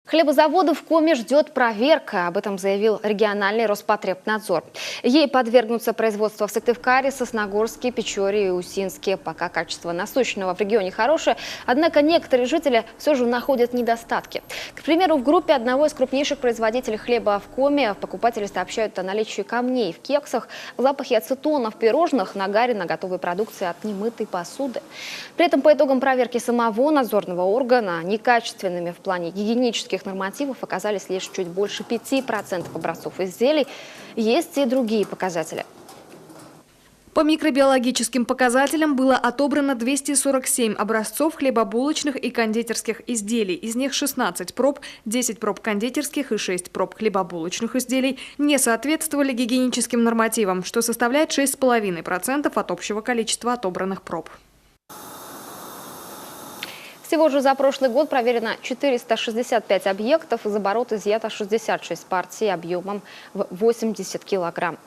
Хлебозаводы в Коми ждет проверка. Об этом заявил региональный Роспотребнадзор. Ей подвергнутся производства в Сыктывкаре, Сосногорске, Печоре и Усинске. Пока качество насущного в регионе хорошее, однако некоторые жители все же находят недостатки. К примеру, в группе одного из крупнейших производителей хлеба в Коми покупатели сообщают о наличии камней в кексах, запахе ацетона в пирожных, нагаре на готовой продукции от немытой посуды. При этом по итогам проверки самого надзорного органа некачественными в плане гигиенических нормативов оказались лишь чуть больше 5% образцов изделий. Есть и другие показатели. По микробиологическим показателям было отобрано 247 образцов хлебобулочных и кондитерских изделий. Из них 16 проб, 10 проб кондитерских и 6 проб хлебобулочных изделий не соответствовали гигиеническим нормативам, что составляет 6,5% от общего количества отобранных проб. Всего же за прошлый год проверено 465 объектов, из оборота изъято 66 партий объемом в 80 килограмм.